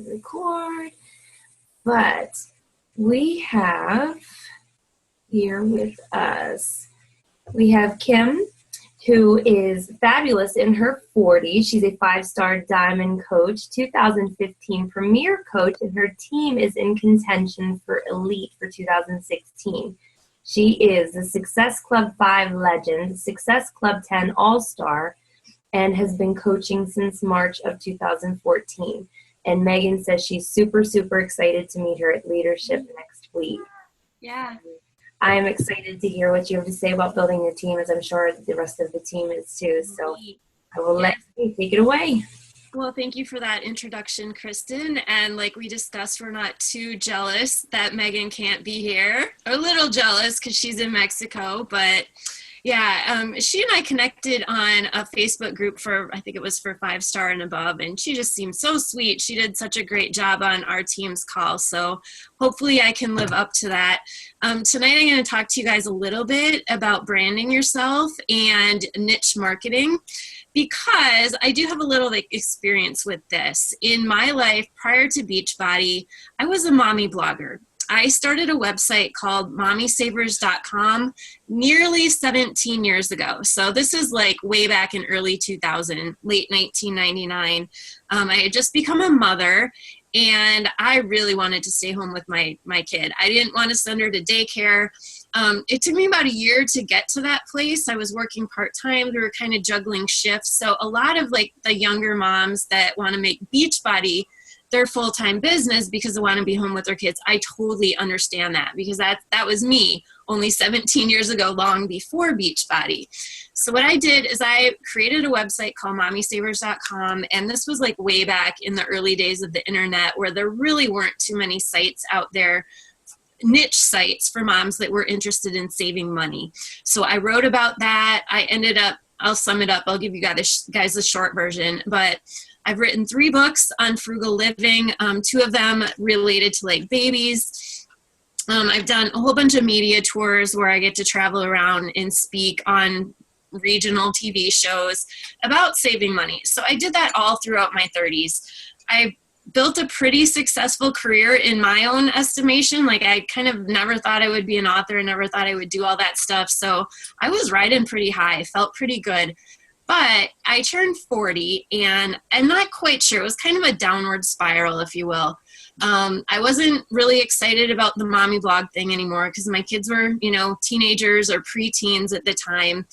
record. But we have here with us, we have Kim, who is fabulous in her 40s. She's a 5-star diamond coach, 2015 premier coach, and her team is in contention for elite for 2016. She is a Success Club 5 legend, Success Club 10 all-star, and has been coaching since March of 2014. And Megan says she's super, super excited to meet her at Leadership next week. Yeah. I'm excited to hear what you have to say about building your team, as I'm sure the rest of the team is too. So I will let you take it away. Well, thank you for that introduction, Kristen. And like we discussed, we're not too jealous that Megan can't be here. Or a little jealous because she's in Mexico. But yeah, she and I connected on a Facebook group for, I think it was for 5-star and above. And she just seemed so sweet. She did such a great job on our team's call. So hopefully I can live up to that. Tonight I'm going to talk to you guys a little bit about branding yourself and niche marketing, because I do have a little experience with this. In my life prior to Beachbody, I was a mommy blogger. I started a website called mommysavers.com nearly 17 years ago. So this is like way back in early 2000, late 1999. I had just become a mother, and I really wanted to stay home with my kid. I didn't want to send her to daycare. It took me about a year to get to that place. I was working part-time. We were kind of juggling shifts. So a lot of like the younger moms that want to make Beachbody their full-time business because they want to be home with their kids, I totally understand that, because that was me only 17 years ago, long before Beachbody. So what I did is I created a website called mommysavers.com, and this was like way back in the early days of the internet, where there really weren't too many sites out there, niche sites for moms that were interested in saving money. So I wrote about that. I ended up, I'll sum it up, I'll give you guys a short version, but I've written 3 books on frugal living, 2 of them related to like babies. I've done a whole bunch of media tours where I get to travel around and speak on regional TV shows about saving money. So I did that all throughout my 30s. I built a pretty successful career in my own estimation. Like I kind of never thought I would be an author, never thought I would do all that stuff. So I was riding pretty high, felt pretty good. But I turned 40, and I'm not quite sure. It was kind of a downward spiral, if you will. I wasn't really excited about the mommy blog thing anymore because my kids were, teenagers or preteens at the time.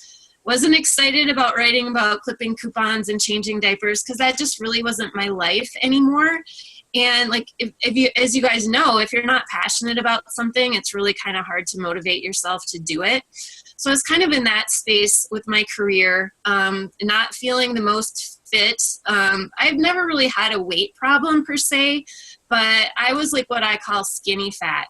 Wasn't excited about writing about clipping coupons and changing diapers because that just really wasn't my life anymore. And like, if you, as you guys know, if you're not passionate about something, it's really kind of hard to motivate yourself to do it. So I was kind of in that space with my career, not feeling the most fit. I've never really had a weight problem per se, but I was like what I call skinny fat.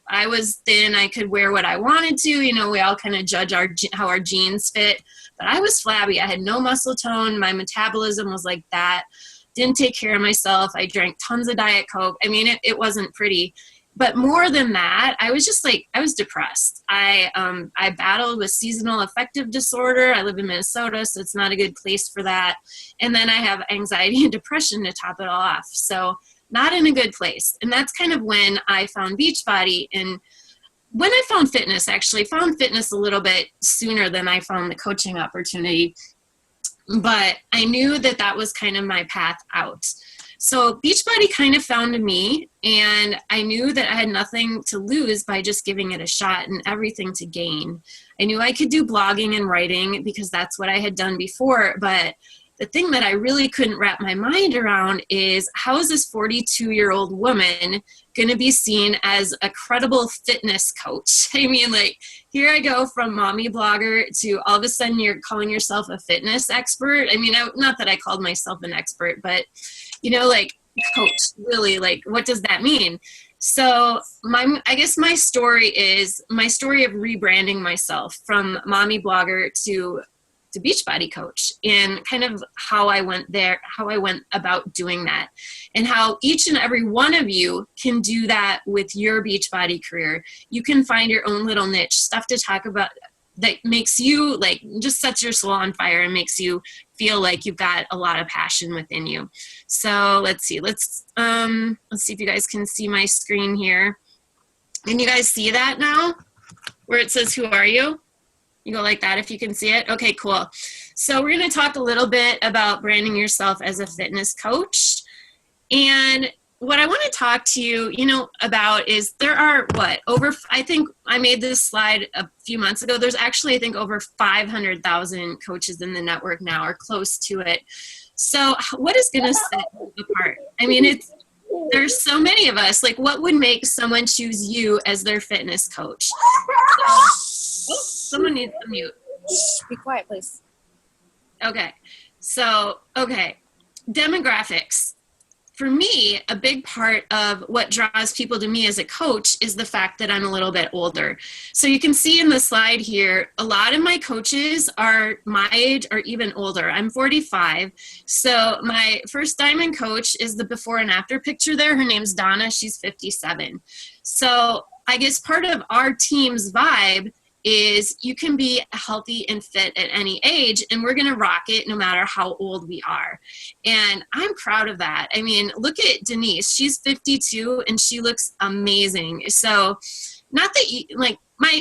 I was thin. I could wear what I wanted to. We all kind of judge how our genes fit. But I was flabby. I had no muscle tone. My metabolism was like that. Didn't take care of myself. I drank tons of Diet Coke. I mean, it wasn't pretty. But more than that, I was just like, I was depressed. I battled with seasonal affective disorder. I live in Minnesota, so it's not a good place for that. And then I have anxiety and depression to top it all off. So not in a good place. And that's kind of when I found Beachbody. And when I found fitness, actually found fitness a little bit sooner than I found the coaching opportunity. But I knew that was kind of my path out. So Beachbody kind of found me, and I knew that I had nothing to lose by just giving it a shot and everything to gain. I knew I could do blogging and writing because that's what I had done before, but the thing that I really couldn't wrap my mind around is, how is this 42-year-old woman going to be seen as a credible fitness coach? I mean, like, here I go from mommy blogger to all of a sudden you're calling yourself a fitness expert. I mean, not that I called myself an expert, but like, coach, really, like, what does that mean? So I guess my story is my story of rebranding myself from mommy blogger to Beachbody coach, and kind of how I went about doing that, and how each and every one of you can do that with your Beachbody career. You can find your own little niche, stuff to talk about that makes you like, just sets your soul on fire and makes you feel like you've got a lot of passion within you. So let's see if you guys can see my screen here. Can you guys see that now where it says, who are you? You go like that if you can see it. Okay, cool. So we're going to talk a little bit about branding yourself as a fitness coach. And what I want to talk to you, about is there are I think I made this slide a few months ago. There's actually, I think, over 500,000 coaches in the network now, or close to it. So what is going to set you apart? I mean, there's so many of us. Like, what would make someone choose you as their fitness coach? Someone needs to mute. Be quiet, please. Okay. So, demographics. For me, a big part of what draws people to me as a coach is the fact that I'm a little bit older. So you can see in the slide here, a lot of my coaches are my age or even older. I'm 45. So my first diamond coach is the before and after picture there. Her name's Donna. She's 57. So I guess part of our team's vibe is you can be healthy and fit at any age, and we're going to rock it no matter how old we are. And I'm proud of that. I mean, look at Denise. She's 52 and she looks amazing. So not that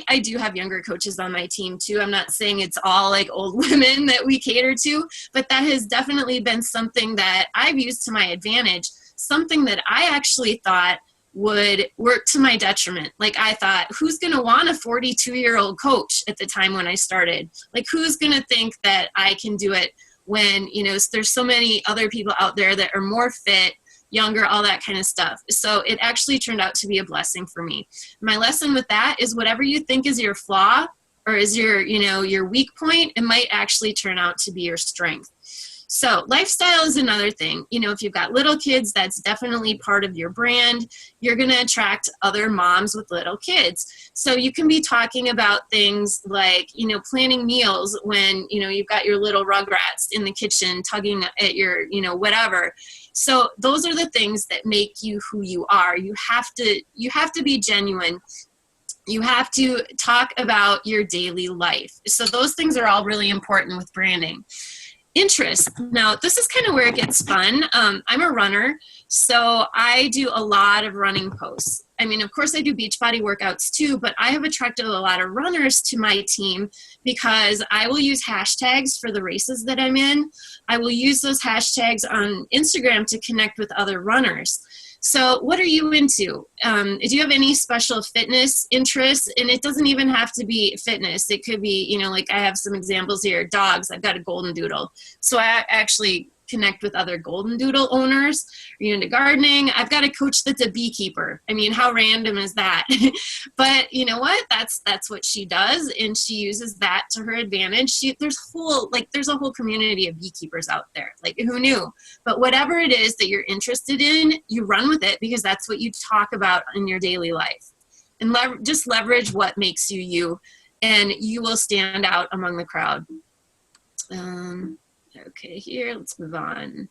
I do have younger coaches on my team too. I'm not saying it's all like old women that we cater to, but that has definitely been something that I've used to my advantage, something that I actually thought would work to my detriment. Like, I thought, who's going to want a 42-year-old coach at the time when I started? Like, who's going to think that I can do it when, there's so many other people out there that are more fit, younger, all that kind of stuff. So it actually turned out to be a blessing for me. My lesson with that is whatever you think is your flaw or is your weak point, it might actually turn out to be your strength. So lifestyle is another thing. If you've got little kids, that's definitely part of your brand. You're going to attract other moms with little kids. So you can be talking about things like, planning meals when, you've got your little rugrats in the kitchen tugging at your, whatever. So those are the things that make you who you are. You have to be genuine. You have to talk about your daily life. So those things are all really important with branding. Interest. Now, this is kind of where it gets fun. I'm a runner, so I do a lot of running posts. I mean, of course, I do Beachbody workouts too, but I have attracted a lot of runners to my team because I will use hashtags for the races that I'm in. I will use those hashtags on Instagram to connect with other runners. So what are you into? Do you have any special fitness interests? And it doesn't even have to be fitness. It could be, like I have some examples here. Dogs. I've got a golden doodle. So I actually connect with other golden doodle owners. Are you into gardening? I've got a coach that's a beekeeper. I mean, how random is that? But you know what? That's what she does, and she uses that to her advantage. There's a whole community of beekeepers out there. Like, who knew? But whatever it is that you're interested in, you run with it because that's what you talk about in your daily life. And just leverage what makes you you, and you will stand out among the crowd. Okay, here, let's move on.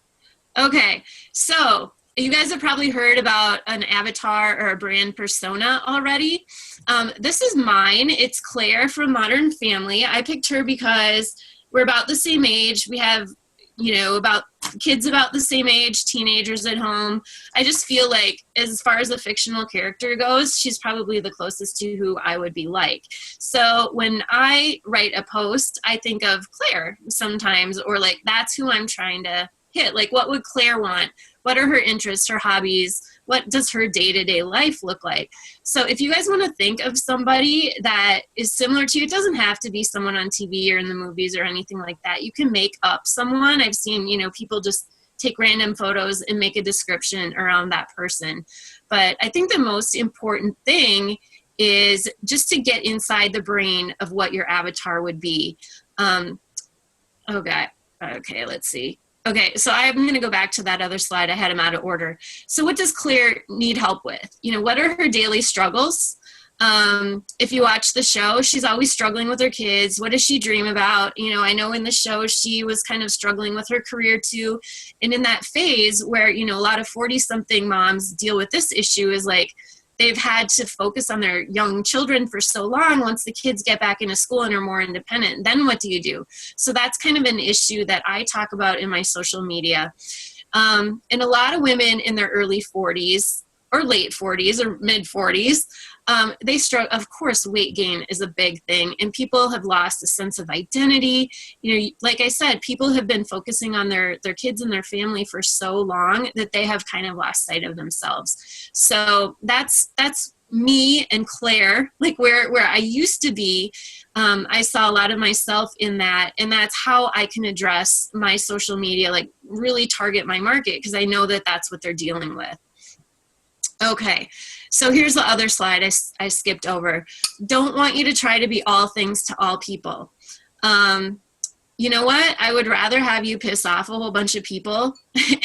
Okay, so you guys have probably heard about an avatar or a brand persona already. This is mine. It's Claire from Modern Family. I picked her because we're about the same age. We have, about kids about the same age, teenagers at home. I just feel like as far as a fictional character goes, she's probably the closest to who I would be like. So when I write a post, I think of Claire sometimes, or like that's who I'm trying to hit. Like, what would Claire want? What are her interests, her hobbies? What does her day-to-day life look like? So if you guys want to think of somebody that is similar to you, it doesn't have to be someone on TV or in the movies or anything like that. You can make up someone. I've seen, people just take random photos and make a description around that person. But I think the most important thing is just to get inside the brain of what your avatar would be. Okay, let's see. Okay, so I'm going to go back to that other slide. I had them out of order. So what does Claire need help with? What are her daily struggles? If you watch the show, she's always struggling with her kids. What does she dream about? I know in the show she was kind of struggling with her career too. And in that phase where, a lot of 40-something moms deal with this issue is like, they've had to focus on their young children for so long. Once the kids get back into school and are more independent, then what do you do? So that's kind of an issue that I talk about in my social media. And a lot of women in their early 40s or late 40s or mid 40s, they struggle. Of course, weight gain is a big thing, and people have lost a sense of identity. You know, like I said, people have been focusing on their kids and their family for so long that they have kind of lost sight of themselves. So that's me and Claire, like where I used to be. I saw a lot of myself in that, and that's how I can address my social media, like really target my market, because I know that that's what they're dealing with. Okay, so here's the other slide I skipped over. Don't want you to try to be all things to all people. You know what? I would rather have you piss off a whole bunch of people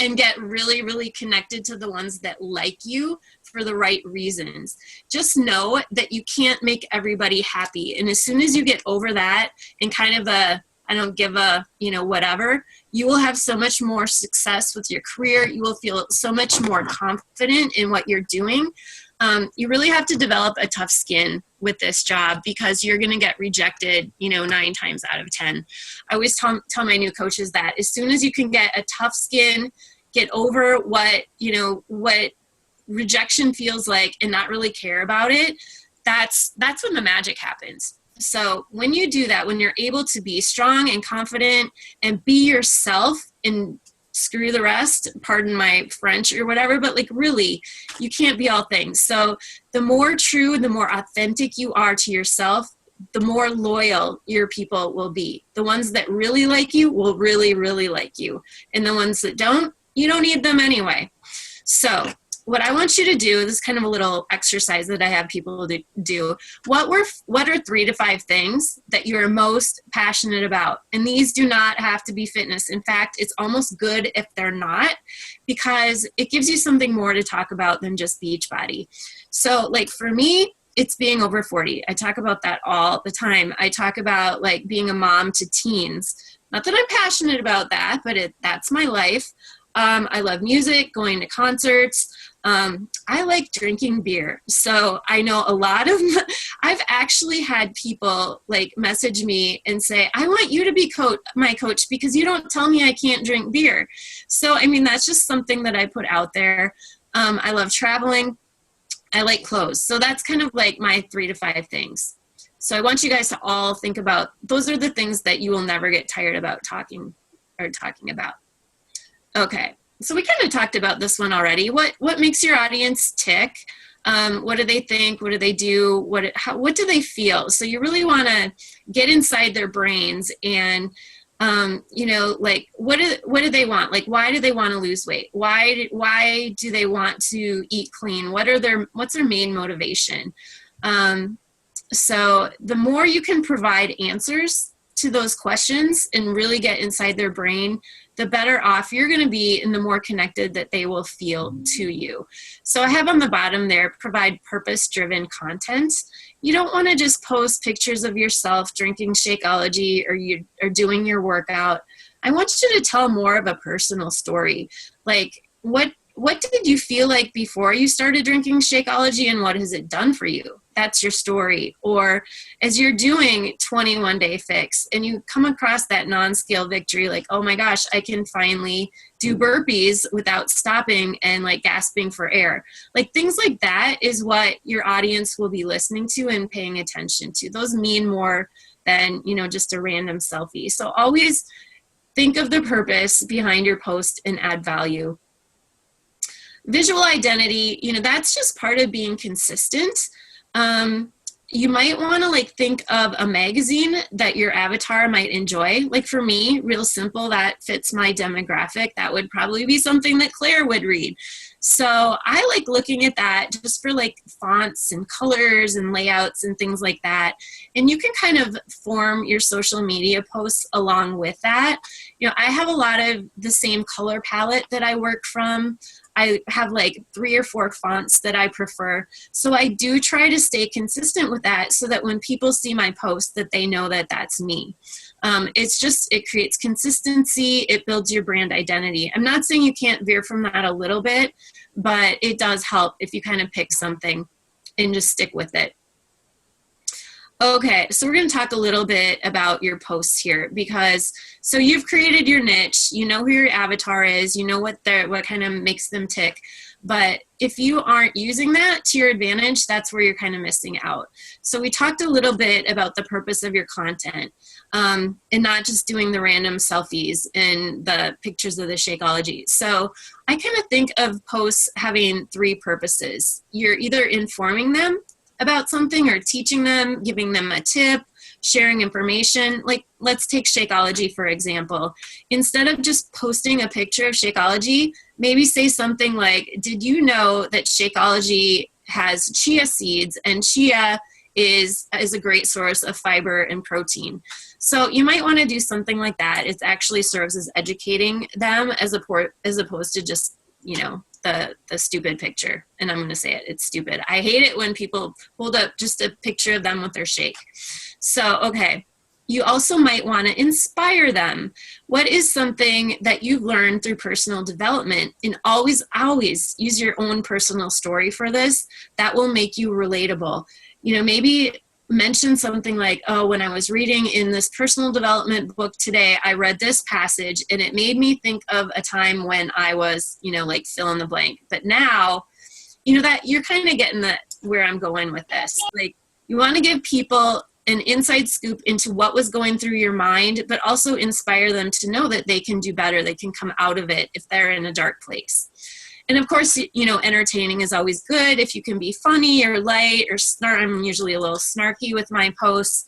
and get really, really connected to the ones that like you for the right reasons. Just know that you can't make everybody happy. And as soon as you get over that and kind of I don't give a, whatever, you will have so much more success with your career. You will feel so much more confident in what you're doing. You really have to develop a tough skin with this job, because you're going to get rejected, 9 times out of 10. I always tell my new coaches that as soon as you can get a tough skin, get over what rejection feels like and not really care about it, that's when the magic happens. So when you do that, when you're able to be strong and confident and be yourself and screw the rest, pardon my French or whatever, but like really, you can't be all things. So the more true, the more authentic you are to yourself, the more loyal your people will be. The ones that really like you will really, really like you. And the ones that don't, you don't need them anyway. So what I want you to do, this is kind of a little exercise that I have people do. What are 3 to 5 things that you're most passionate about? And these do not have to be fitness. In fact, it's almost good if they're not, because it gives you something more to talk about than just Beachbody. So like for me, it's being over 40. I talk about that all the time. I talk about like being a mom to teens. Not that I'm passionate about that, but that's my life. I love music, going to concerts. I like drinking beer. So I know I've actually had people like message me and say, I want you to be my coach because you don't tell me I can't drink beer. So, I mean, that's just something that I put out there. I love traveling. I like clothes. So that's kind of like my 3 to 5 things. So I want you guys to all think about, those are the things that you will never get tired about talking about. Okay, so we kind of talked about this one already. What makes your audience tick? What do they think? What do they do? What do they feel? So you really want to get inside their brains and, like what do they want? Like, why do they want to lose weight? Why do they want to eat clean? What's their main motivation? So the more you can provide answers to those questions and really get inside their brain, the better off you're going to be and the more connected that they will feel to you. So I have on the bottom there, provide purpose-driven content. You don't want to just post pictures of yourself drinking Shakeology or doing your workout. I want you to tell more of a personal story. Like what did you feel like before you started drinking Shakeology and what has it done for you? That's your story. Or as you're doing 21 Day Fix and you come across that non-scale victory, like, oh my gosh, I can finally do burpees without stopping and like gasping for air. Like things like that is what your audience will be listening to and paying attention to. Those mean more than, just a random selfie. So always think of the purpose behind your post and add value. Visual identity, that's just part of being consistent. You might want to like think of a magazine that your avatar might enjoy. Like for me, Real Simple, that fits my demographic. That would probably be something that Claire would read. So I like looking at that just for like fonts and colors and layouts and things like that. And you can kind of form your social media posts along with that. I have a lot of the same color palette that I work from. I have like 3 or 4 fonts that I prefer. So I do try to stay consistent with that so that when people see my post that they know that that's me. It creates consistency. It builds your brand identity. I'm not saying you can't veer from that a little bit, but it does help if you kind of pick something. and just stick with it. Okay, so we're going to talk a little bit about your posts here, because so you've created your niche, you know who your avatar is, you know what kind of makes them tick, but if you aren't using that to your advantage, that's where you're kind of missing out. So we talked a little bit about the purpose of your content, and not just doing the random selfies and the pictures of the Shakeology. So I kind of think of posts having three purposes. You're either informing them about something or teaching them, giving them a tip, sharing information. Like, let's take Shakeology, for example. Instead of just posting a picture of Shakeology, maybe say something like, did you know that Shakeology has chia seeds, and chia is a great source of fiber and protein. So you might want to do something like that. It actually serves as educating them as opposed to just, you know, the stupid picture. And I'm going to say it, it's stupid. I hate it when people hold up just a picture of them with their shake. So, okay. You also might want to inspire them. What is something that you've learned through personal development? And always use your own personal story for this. That will make you relatable. You know, maybe mention something like, oh, when I was reading in this personal development book today, I read this passage and it made me think of a time when I was, you know, like fill in the blank. But now, you know, that you're kind of getting where I'm going with this. Like, you want to give people an inside scoop into what was going through your mind, but also inspire them to know that they can do better. They can come out of it if they're in a dark place. And of course, you know, entertaining is always good. If you can be funny or light or I'm usually a little snarky with my posts.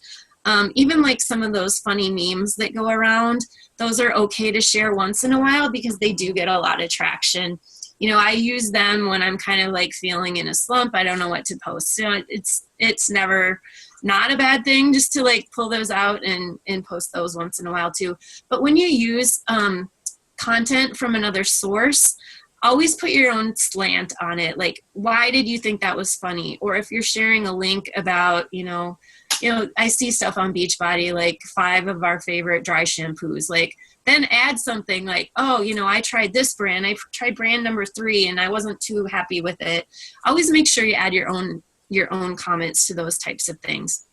Even like some of those funny memes that go around, those are okay to share once in a while because they do get a lot of traction. You know, I use them when I'm kind of like feeling in a slump. I don't know what to post. So it's never not a bad thing just to like pull those out and post those once in a while too. But when you use content from another source, always put your own slant on it. Like, why did you think that was funny? Or if you're sharing a link about, you know, I see stuff on Beachbody, like 5 of our favorite dry shampoos, like then add something like, oh, you know, I tried this brand. I tried brand number 3 and I wasn't too happy with it. Always make sure you add your own comments to those types of things.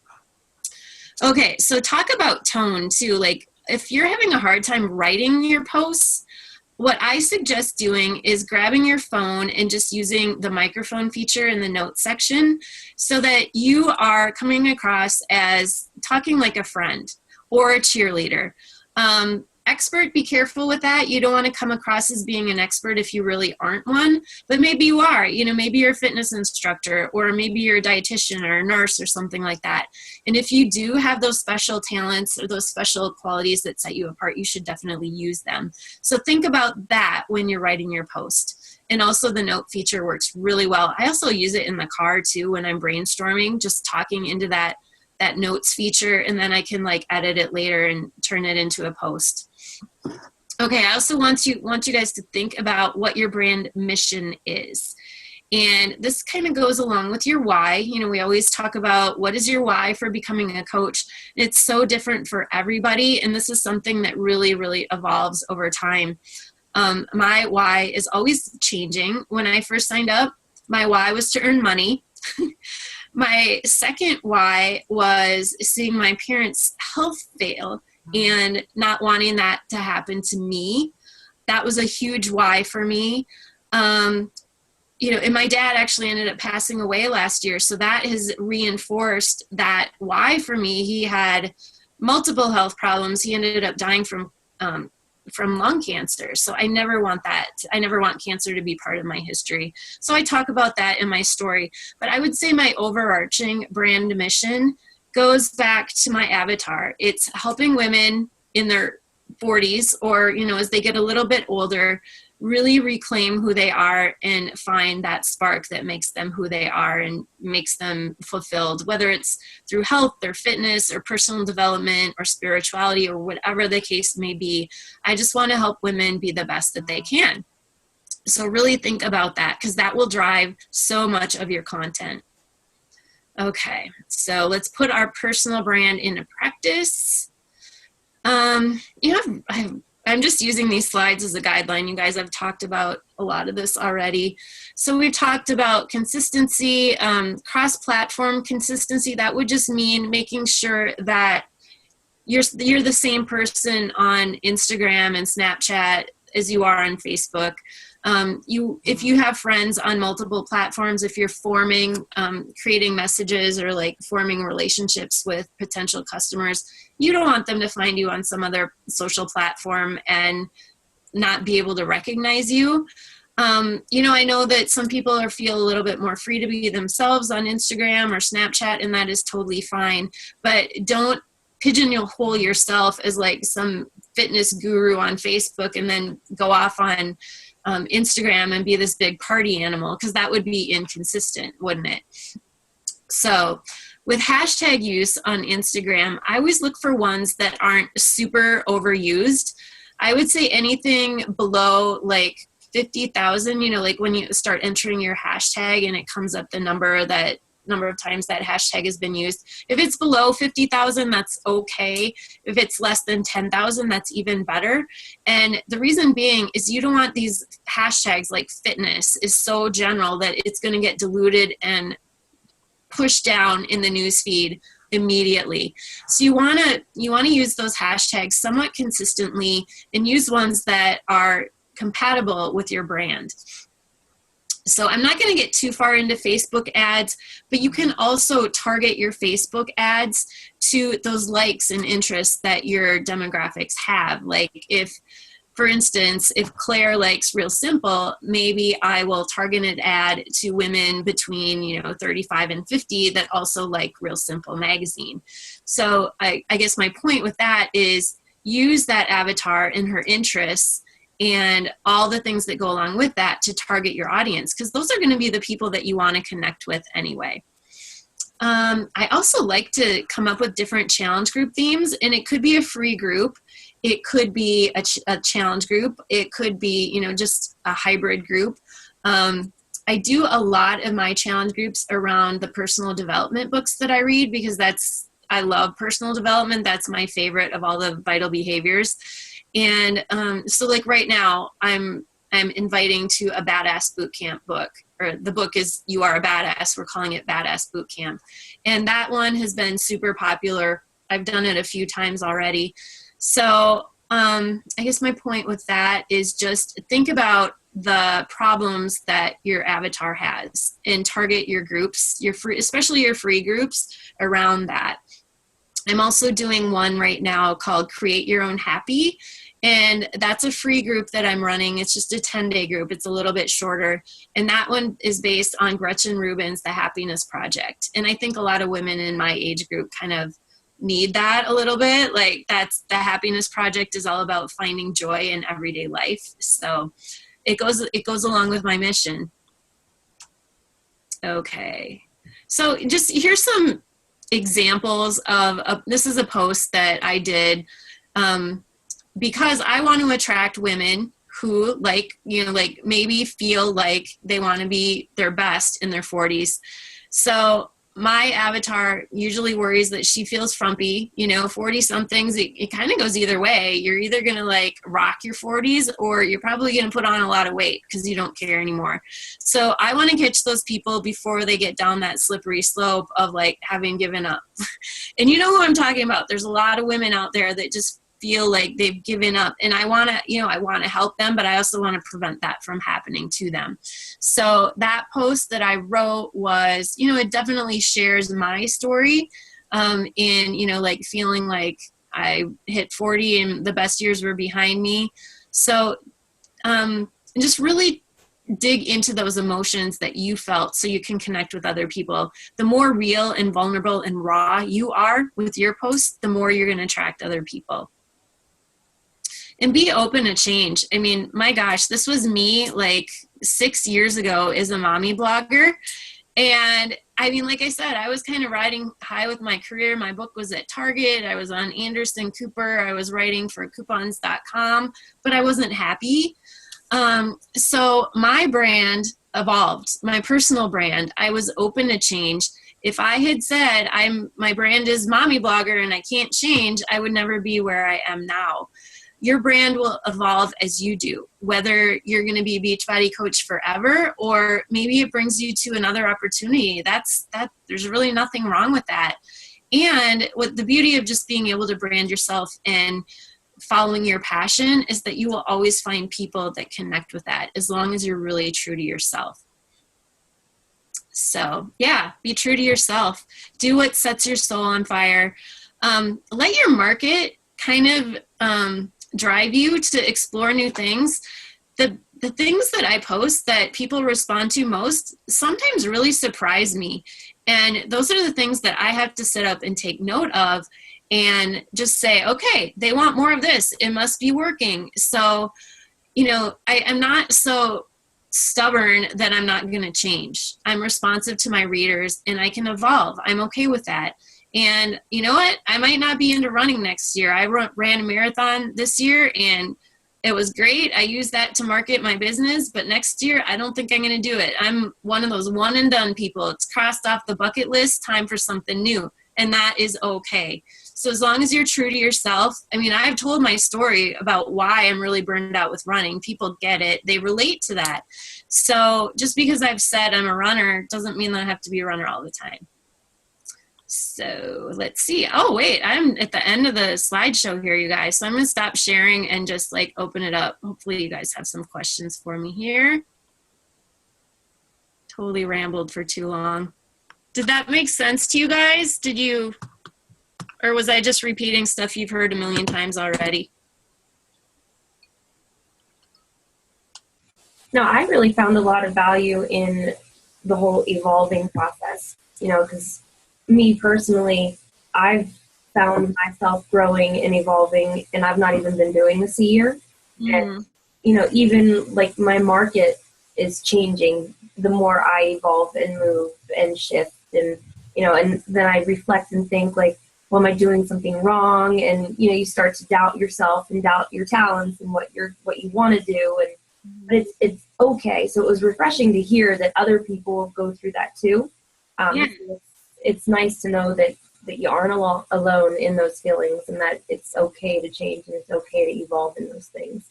Okay. So talk about tone too. Like if you're having a hard time writing your posts, what I suggest doing is grabbing your phone and just using the microphone feature in the notes section so that you are coming across as talking like a friend or a cheerleader. Expert, be careful with that. You don't want to come across as being an expert if you really aren't one, but maybe you are. You know, maybe you're a fitness instructor, or maybe you're a dietitian or a nurse or something like that. And if you do have those special talents or those special qualities that set you apart, you should definitely use them. So think about that when you're writing your post. And also the note feature works really well. I also use it in the car too when I'm brainstorming, just talking into that notes feature, and then I can like edit it later and turn it into a post. Okay, I also want you guys to think about what your brand mission is. And this kind of goes along with your why. You know, we always talk about what is your why for becoming a coach. It's so different for everybody, and this is something that really, really evolves over time. My why is always changing. When I first signed up, my why was to earn money. My second why was seeing my parents' health fail and not wanting that to happen to me. That was a huge why for me. You know, and my dad actually ended up passing away last year. So that has reinforced that why for me. He had multiple health problems. He ended up dying from lung cancer. So I never want that. I never want cancer to be part of my history. So I talk about that in my story. But I would say my overarching brand mission goes back to my avatar. It's helping women in their 40s or, you know, as they get a little bit older, really reclaim who they are and find that spark that makes them who they are and makes them fulfilled, whether it's through health or fitness or personal development or spirituality or whatever the case may be. I just want to help women be the best that they can. So really think about that, because that will drive so much of your content. Okay, so let's put our personal brand into practice. You know, I have I'm just using these slides as a guideline. You guys have talked about a lot of this already. So we've talked about consistency, cross-platform consistency. That would just mean making sure that you're the same person on Instagram and Snapchat as you are on Facebook. If you have friends on multiple platforms, if you're creating messages or like forming relationships with potential customers, you don't want them to find you on some other social platform and not be able to recognize you. I know that some people feel a little bit more free to be themselves on Instagram or Snapchat, and that is totally fine. But don't pigeonhole yourself as like some fitness guru on Facebook and then go off on Instagram and be this big party animal, because that would be inconsistent, wouldn't it? So with hashtag use on Instagram, I always look for ones that aren't super overused. I would say anything below like 50,000, like when you start entering your hashtag and it comes up the number of times that hashtag has been used. If it's below 50,000, that's okay. If it's less than 10,000, that's even better. And the reason being is you don't want these hashtags like fitness is so general that it's going to get diluted and pushed down in the newsfeed immediately. So you want to use those hashtags somewhat consistently and use ones that are compatible with your brand. So I'm not going to get too far into Facebook ads, but you can also target your Facebook ads to those likes and interests that your demographics have. Like for instance, if Claire likes Real Simple, maybe I will target an ad to women between 35 and 50 that also like Real Simple magazine. So I guess my point with that is use that avatar and her interests and all the things that go along with that to target your audience, because those are going to be the people that you want to connect with anyway. I also like to come up with different challenge group themes, and it could be a free group. It could be a challenge group. It could be, just a hybrid group. I do a lot of my challenge groups around the personal development books that I read, because I love personal development. That's my favorite of all the vital behaviors. And so like right now, I'm inviting to a Badass Bootcamp book, or the book is You Are a Badass. We're calling it Badass Bootcamp. And that one has been super popular. I've done it a few times already. So I guess my point with that is just think about the problems that your avatar has and target your groups, especially your free groups around that. I'm also doing one right now called Create Your Own Happy. And that's a free group that I'm running. It's just a 10-day group. It's a little bit shorter. And that one is based on Gretchen Rubin's The Happiness Project. And I think a lot of women in my age group kind of need that a little bit. Like The Happiness Project is all about finding joy in everyday life. So it goes along with my mission. Okay. So just here's some examples of this is a post that I did because I want to attract women who maybe feel like they want to be their best in their 40s. So my avatar usually worries that she feels frumpy. 40 somethings, it kind of goes either way. You're either going to rock your 40s, or you're probably going to put on a lot of weight because you don't care anymore. So I want to catch those people before they get down that slippery slope of having given up. And you know who I'm talking about. There's a lot of women out there that just feel like they've given up, and I want to help them, but I also want to prevent that from happening to them. So that post that I wrote was, it definitely shares my story, in feeling like I hit 40 and the best years were behind me. So just really dig into those emotions that you felt so you can connect with other people. The more real and vulnerable and raw you are with your posts, the more you're going to attract other people. And be open to change. I mean, my gosh, this was me 6 years ago as a mommy blogger. And I mean, like I said, I was kind of riding high with my career. My book was at Target. I was on Anderson Cooper. I was writing for coupons.com, but I wasn't happy. So my brand evolved, my personal brand. I was open to change. If I had said my brand is mommy blogger and I can't change, I would never be where I am now. your brand will evolve as you do, whether you're going to be a Beachbody coach forever, or maybe it brings you to another opportunity. There's really nothing wrong with that. And what the beauty of just being able to brand yourself and following your passion is that you will always find people that connect with that, as long as you're really true to yourself. So yeah, be true to yourself. Do what sets your soul on fire. Let your market kind of drive you to explore new things. The things that I post that people respond to most sometimes really surprise me. And those are the things that I have to sit up and take note of and just say, okay, they want more of this. It must be working. So, I'm not so stubborn that I'm not going to change. I'm responsive to my readers and I can evolve. I'm okay with that. And you know what? I might not be into running next year. I ran a marathon this year and it was great. I used that to market my business, but next year, I don't think I'm going to do it. I'm one of those one and done people. It's crossed off the bucket list, time for something new. And that is okay. So as long as you're true to yourself, I've told my story about why I'm really burned out with running. People get it. They relate to that. So just because I've said I'm a runner doesn't mean that I have to be a runner all the time. So let's see. Oh, wait, I'm at the end of the slideshow here, you guys. So I'm going to stop sharing and just open it up. Hopefully you guys have some questions for me here. Totally rambled for too long. Did that make sense to you guys? Or was I just repeating stuff you've heard a million times already? No, I really found a lot of value in the whole evolving process, because me personally, I've found myself growing and evolving, and I've not even been doing this a year. And, even my market is changing the more I evolve and move and shift. And, and then I reflect and think well, am I doing something wrong? And, you start to doubt yourself and doubt your talents and what you want to do. But it's okay. So it was refreshing to hear that other people go through that too. It's nice to know that you aren't alone in those feelings, and that it's okay to change and it's okay to evolve in those things.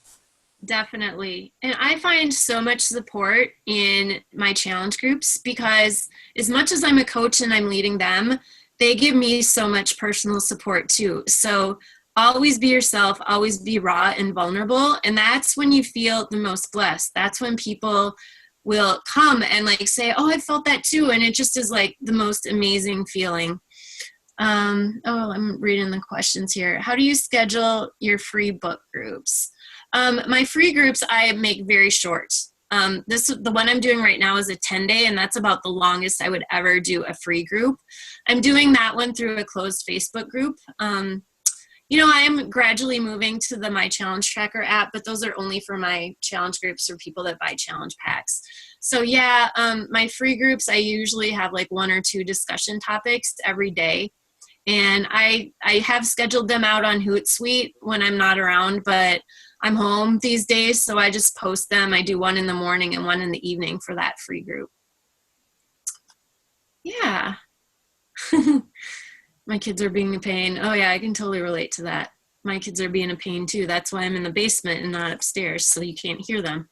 Definitely. And I find so much support in my challenge groups, because as much as I'm a coach and I'm leading them, they give me so much personal support too. So always be yourself, always be raw and vulnerable. And that's when you feel the most blessed. That's when people will come and say, oh, I felt that too. And it just is the most amazing feeling. I'm reading the questions here. How do you schedule your free book groups? My free groups, I make very short. The one I'm doing right now is a 10-day, and that's about the longest I would ever do a free group. I'm doing that one through a closed Facebook group. I am gradually moving to the My Challenge Tracker app, but those are only for my challenge groups or people that buy challenge packs. So yeah, my free groups, I usually have 1 or 2 discussion topics every day. And I have scheduled them out on Hootsuite when I'm not around, but I'm home these days, so I just post them. I do one in the morning and one in the evening for that free group. Yeah. My kids are being a pain. Oh yeah, I can totally relate to that. My kids are being a pain too. That's why I'm in the basement and not upstairs, so you can't hear them.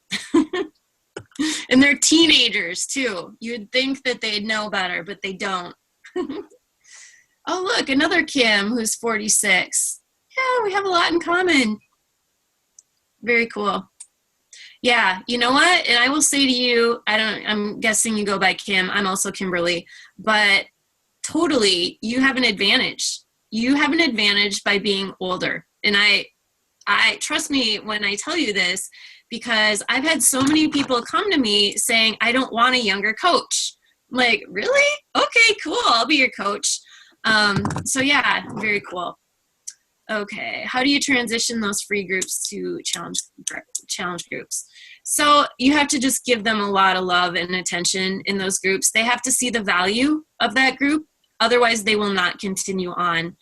And they're teenagers too. You'd think that they'd know better, but they don't. Oh, look, another Kim who's 46. Yeah, we have a lot in common. Very cool. Yeah, you know what? And I will say to you, I'm guessing you go by Kim. I'm also Kimberly. But totally, you have an advantage. You have an advantage by being older. And I trust me when I tell you this, because I've had so many people come to me saying, I don't want a younger coach. I'm like, really? Okay, cool. I'll be your coach. So yeah, very cool. Okay, how do you transition those free groups to challenge groups? So you have to just give them a lot of love and attention in those groups. They have to see the value of that group. Otherwise, they will not continue on.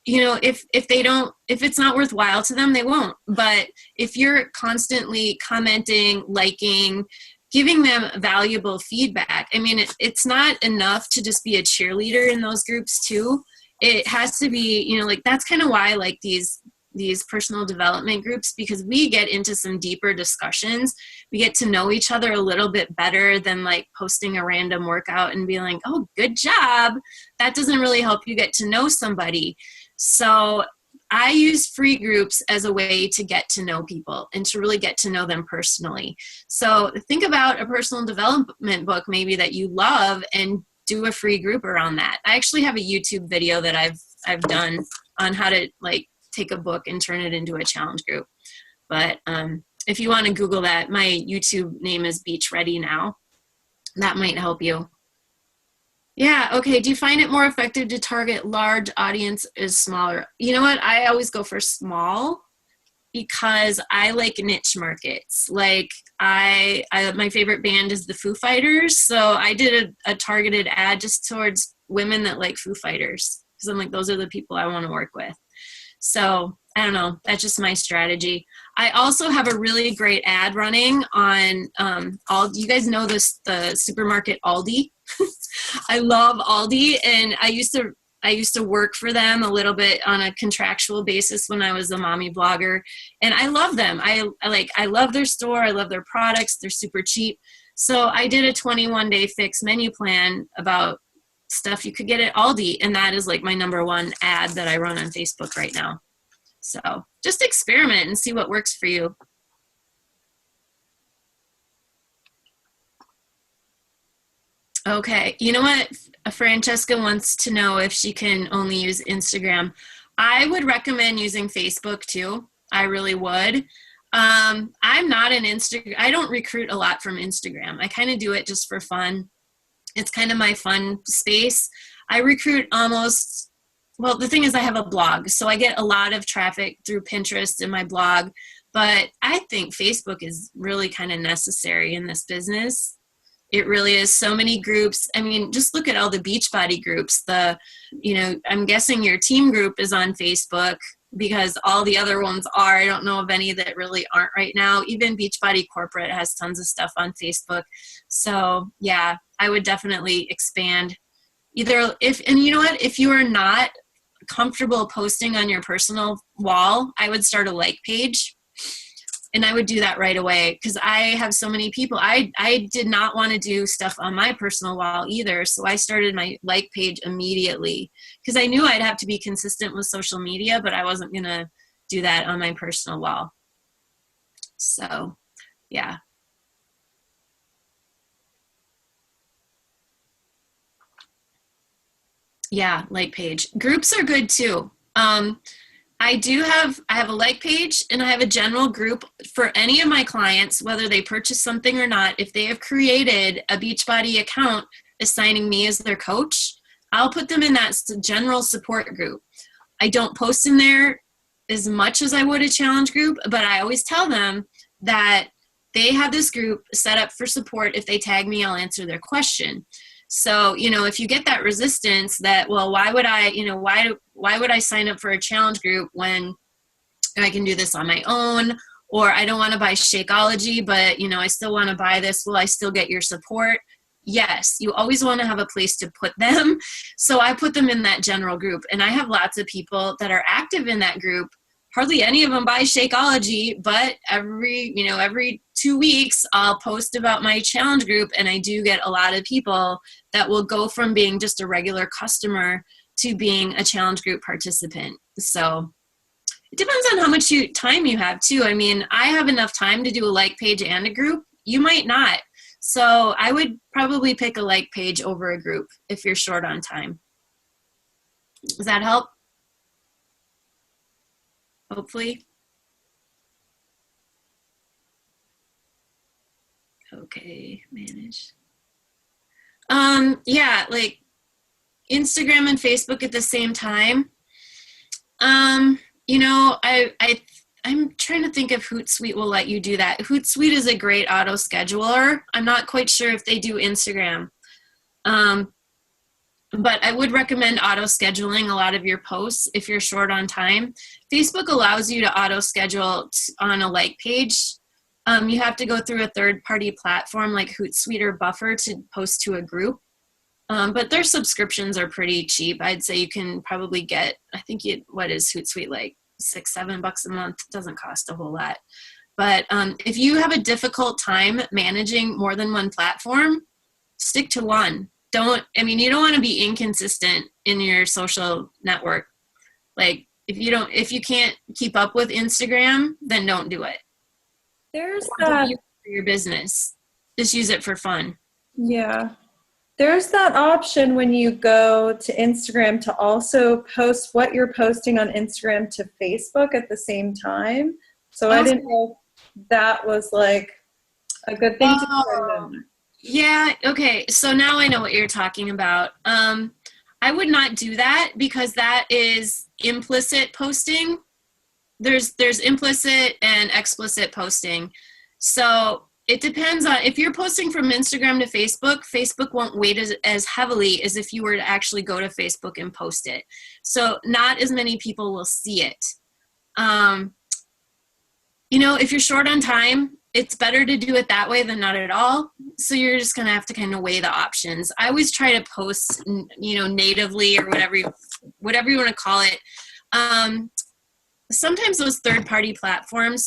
If it's not worthwhile to them, they won't. But if you're constantly commenting, liking, giving them valuable feedback, it's not enough to just be a cheerleader in those groups too. It has to be, that's kind of why I like these these personal development groups because we get into some deeper discussions. We get to know each other a little bit better than like posting a random workout and being like, oh, good job. That doesn't really help you get to know somebody. So I use free groups as a way to get to know people and to really get to know them personally. So think about a personal development book maybe that you love and do a free group around that. I actually have a YouTube video that I've done on how to like take a book and turn it into a challenge group. But if you want to Google that, my YouTube name is Beach Ready Now. That might help you. Yeah, okay. Do you find it more effective to target large audience as smaller? You know what? I always go for small because I like niche markets. Like my favorite band is the Foo Fighters. So I did a targeted ad just towards women that like Foo Fighters. Because I'm like, those are the people I want to work with. So I don't know. That's just my strategy. I also have a really great ad running on you guys know this, the supermarket Aldi. I love Aldi, and I used to work for them a little bit on a contractual basis when I was a mommy blogger, and I love them. I love their store. I love their products. They're super cheap. So I did a 21-day fixed menu plan about stuff you could get at Aldi, and that is like my number one ad that I run on Facebook right now. So just experiment and see what works for you. Okay, you know what? Francesca wants to know if she can only use Instagram. I would recommend using Facebook too. I really would. I'm not an Instagram. I don't recruit a lot from Instagram. I kind of do it just for fun. It's kind of my fun space. I recruit well, the thing is I have a blog, so I get a lot of traffic through Pinterest and my blog, but I think Facebook is really kind of necessary in this business. It really is. So many groups. I mean, just look at all the Beachbody groups. I'm guessing your team group is on Facebook because all the other ones are. I don't know of any that really aren't right now. Even Beachbody Corporate has tons of stuff on Facebook. So yeah, I would definitely expand. And you know what? If you are not comfortable posting on your personal wall, I would start a like page. And I would do that right away because I have so many people. I did not want to do stuff on my personal wall either. So I started my like page immediately because I knew I'd have to be consistent with social media, but I wasn't going to do that on my personal wall. So, yeah. Yeah, like page. Groups are good too. I have a like page and I have a general group for any of my clients, whether they purchase something or not. If they have created a Beachbody account assigning me as their coach, I'll put them in that general support group. I don't post in there as much as I would a challenge group, but I always tell them that they have this group set up for support. If they tag me, I'll answer their question. So, if you get that resistance that, well, why would I sign up for a challenge group when I can do this on my own? Or I don't want to buy Shakeology, but, I still want to buy this. Will I still get your support? Yes, you always want to have a place to put them. So I put them in that general group. And I have lots of people that are active in that group. Hardly any of them buy Shakeology, but every 2 weeks I'll post about my challenge group, and I do get a lot of people that will go from being just a regular customer to being a challenge group participant. So it depends on how much time you have too. I mean, I have enough time to do a like page and a group. You might not. So I would probably pick a like page over a group if you're short on time. Does that help? Hopefully. Okay, manage. Yeah, like Instagram and Facebook at the same time. I'm trying to think if Hootsuite will let you do that. Hootsuite is a great auto scheduler. I'm not quite sure if they do Instagram. But I would recommend auto scheduling a lot of your posts if you're short on time. Facebook allows you to auto schedule on a like page. You have to go through a third-party platform like Hootsuite or Buffer to post to a group. But their subscriptions are pretty cheap. I'd say you can probably get, what is Hootsuite, like $6-7 a month. It doesn't cost a whole lot. But if you have a difficult time managing more than one platform, stick to one. You don't want to be inconsistent in your social network. Like if you can't keep up with Instagram, then don't do it. There's Don't use it for your business. Just use it for fun. Yeah. There's that option when you go to Instagram to also post what you're posting on Instagram to Facebook at the same time. So I didn't know if that was like a good thing to do. Yeah, okay. So now I know what you're talking about. I would not do that because that is implicit posting. There's implicit and explicit posting. So it depends on if you're posting from Instagram to Facebook, Facebook won't weight as heavily as if you were to actually go to Facebook and post it. So not as many people will see it. If you're short on time, it's better to do it that way than not at all. So you're just going to have to kind of weigh the options. I always try to post, natively or whatever you want to call it. Sometimes those third-party platforms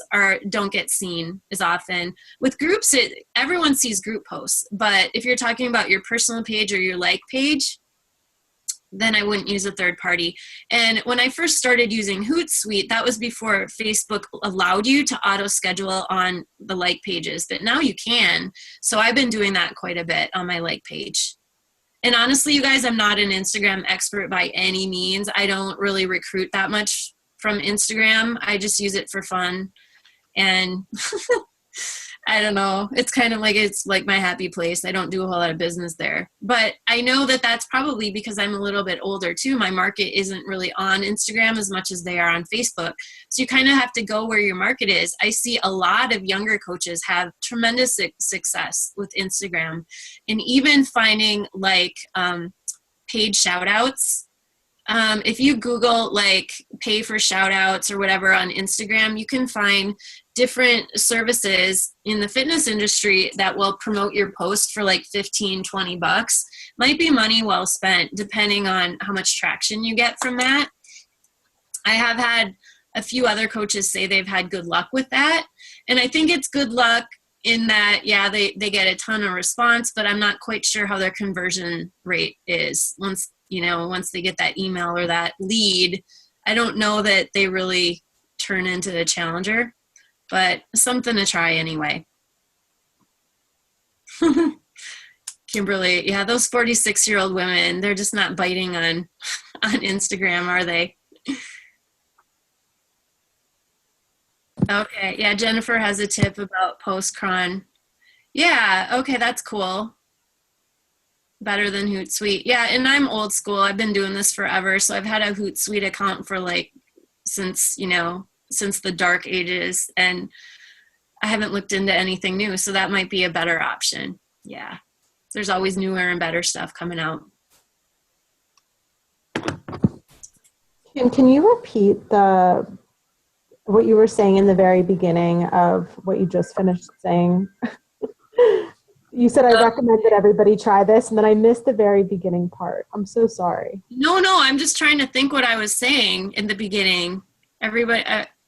don't get seen as often. With groups, everyone sees group posts. But if you're talking about your personal page or your like page, then I wouldn't use a third party. And when I first started using Hootsuite, that was before Facebook allowed you to auto schedule on the like pages, but now you can. So I've been doing that quite a bit on my like page. And honestly, you guys, I'm not an Instagram expert by any means. I don't really recruit that much from Instagram. I just use it for fun. And I don't know. It's like my happy place. I don't do a whole lot of business there. But I know that that's probably because I'm a little bit older too. My market isn't really on Instagram as much as they are on Facebook. So you kind of have to go where your market is. I see a lot of younger coaches have tremendous success with Instagram, and even finding paid shout outs. If you Google pay for shout outs or whatever on Instagram, you can find different services in the fitness industry that will promote your post for $15-20. Might be money well spent depending on how much traction you get from that. I have had a few other coaches say they've had good luck with that. And I think it's good luck in that, they get a ton of response, but I'm not quite sure how their conversion rate is once they get that email or that lead. I don't know that they really turn into a challenger, but something to try anyway. Kimberly, those 46-year-old women, they're just not biting on Instagram, are they? Okay, Jennifer has a tip about post-cron. Yeah, okay, that's cool. Better than Hootsuite. Yeah, and I'm old school. I've been doing this forever, so I've had a Hootsuite account for since the dark ages, and I haven't looked into anything new, so that might be a better option. Yeah, there's always newer and better stuff coming out. Kim, can you repeat what you were saying in the very beginning of what you just finished saying? You said, I recommend that everybody try this, and then I missed the very beginning part. I'm so sorry. No, I'm just trying to think what I was saying in the beginning. Everybody,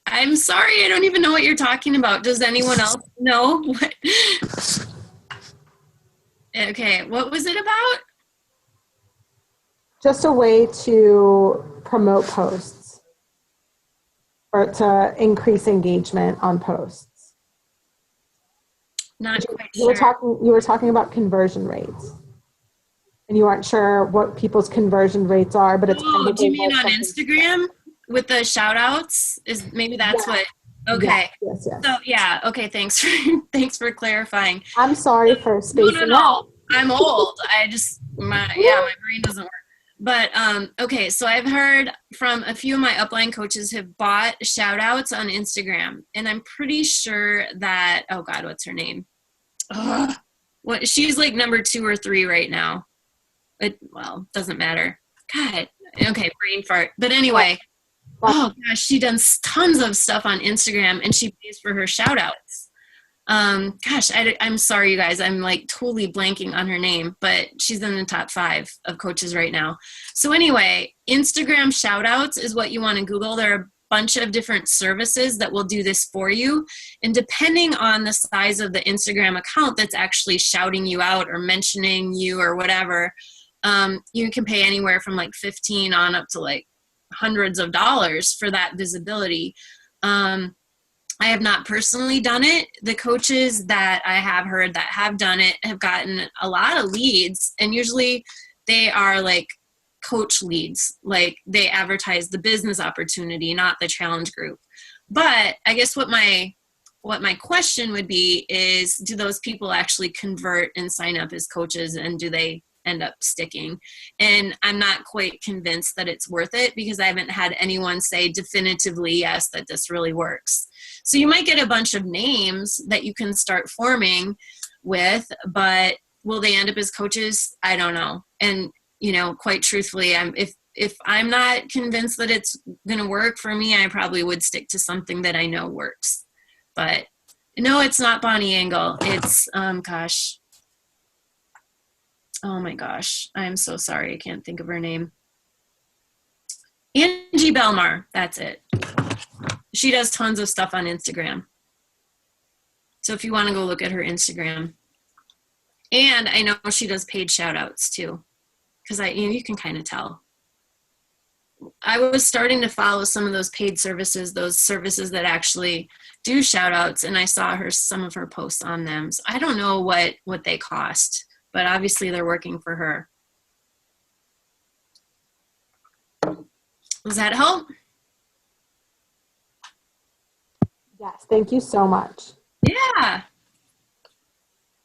I'm sorry, I don't even know what you're talking about. Does anyone else know? Okay, what was it about? Just a way to promote posts or to increase engagement on posts. Not quite sure. You were talking about conversion rates, and you aren't sure what people's conversion rates are, but it's do you mean on Instagram with the shout outs? Maybe that's what. Okay. Yes. So okay, thanks for clarifying. I'm sorry for spacing out. I'm old. My brain doesn't work. But okay, so I've heard from a few of my upline coaches have bought shout outs on Instagram, and I'm pretty sure that, oh God, what's her name? She's number 2 or 3 right now. Doesn't matter. God, okay, brain fart. But anyway, oh gosh, she does tons of stuff on Instagram, and she pays for her shout outs. I'm sorry, you guys. I'm totally blanking on her name, but she's in the top 5 of coaches right now. So anyway, Instagram shout outs is what you want to Google. There are bunch of different services that will do this for you. And depending on the size of the Instagram account that's actually shouting you out or mentioning you or whatever, you can pay anywhere from like 15 on up to like hundreds of dollars for that visibility. I have not personally done it. The coaches that I have heard that have done it have gotten a lot of leads, and usually they are like coach leads. Like they advertise the business opportunity, not the challenge group. But I guess what my question would be is, do those people actually convert and sign up as coaches, and do they end up sticking? And I'm not quite convinced that it's worth it, because I haven't had anyone say definitively yes that this really works. So you might get a bunch of names that you can start forming with, but will they end up as coaches? I don't know. And quite truthfully, if I'm not convinced that it's going to work for me, I probably would stick to something that I know works. But no, it's not Bonnie Engel. It's oh my gosh, I'm so sorry. I can't think of her name. Angie Belmar, that's it. She does tons of stuff on Instagram. So if you want to go look at her Instagram. And I know she does paid shout outs too, because you can kind of tell. I was starting to follow some of those paid services, those services that actually do shout outs, and I saw some of her posts on them. So I don't know what they cost, but obviously they're working for her. Does that help? Yes, thank you so much. Yeah.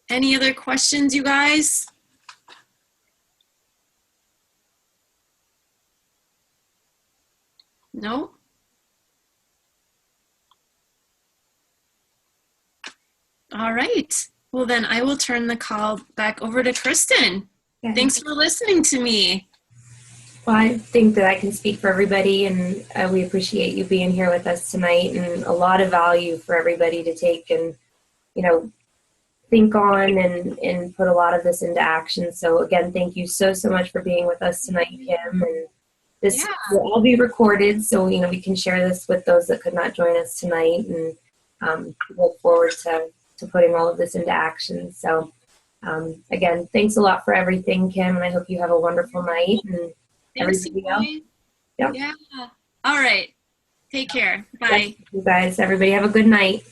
Any other questions, you guys? No? All right. Well, then I will turn the call back over to Kristen. Yeah. Thanks for listening to me. Well, I think that I can speak for everybody, and we appreciate you being here with us tonight, and a lot of value for everybody to take and, think on and put a lot of this into action. So again, thank you so much for being with us tonight, Kim. And this will all be recorded, so, we can share this with those that could not join us tonight, and look forward to putting all of this into action. So again, thanks a lot for everything, Kim, and I hope you have a wonderful night. And Thanks, everybody else. Yep. Yeah. All right. Take care. Bye. You guys, everybody have a good night.